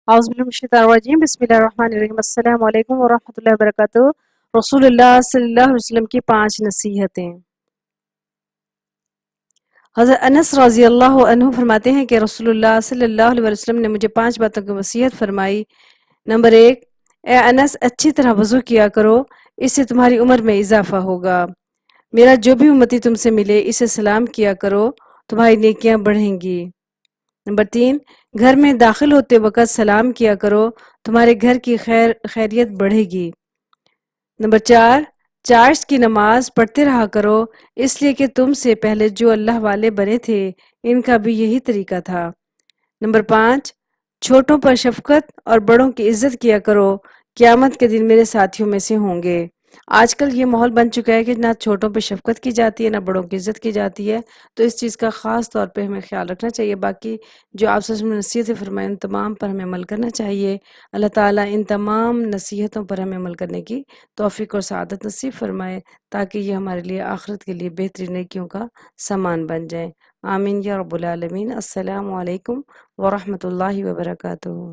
अऊज़ुबिल्लाहिमिनश्शैतानिर्रजीम बिस्मिल्लाहिर्रहमानिर्रहीम अस्सलामु अलैकुम वरहमतुल्लाहि वबरकातुहू। रसूलुल्लाह सल्लल्लाहु अलैहि वसल्लम की 5 नसीहतें। हज़रत अनस रज़ी अल्लाह अन्हु फरमाते हैं कि रसूलुल्लाह सल्लल्लाहु अलैहि वसल्लम ने मुझे 5 बातों की वसीयत फरमाई। नंबर 1, ए अनस अच्छी तरह वज़ू किया करो, इससे तुम्हारी उम्र में इजाफा होगा। मेरा जो भी उम्मती तुमसे मिले इसे सलाम किया करो, तुम्हारी नेकियां बढ़ेंगी। नंबर 3, घर में दाखिल होते वक़्त सलाम किया करो, तुम्हारे घर की खैरियत बढ़ेगी। नंबर 4, चार्ज की नमाज पढ़ते रहा करो, इसलिए कि तुमसे पहले जो अल्लाह वाले बने थे इनका भी यही तरीका था। नंबर 5, छोटों पर शफकत और बड़ों की इज्जत किया करो, क़यामत के दिन मेरे साथियों में से होंगे। आजकल ये माहौल बन चुका है कि ना छोटों पे शफकत की जाती है, ना बड़ों की इज्जत की जाती है, तो इस चीज़ का ख़ास तौर पे हमें ख्याल रखना चाहिए। बाकी जो आप सच में नसीहतें फरमाएं उन तमाम पर हमें अमल करना चाहिए। अल्लाह ताला इन तमाम नसीहतों पर हमें अमल करने की तौफीक और सआदत नसीब फरमाए, ताकि ये हमारे लिए आखिरत के लिए बेहतरीन नेकियों का सामान बन जाए। आमीन या रब्बुल आलमीन। अस्सलामु अलैकुम वरहमतुल्लाहि वबरकातुहू।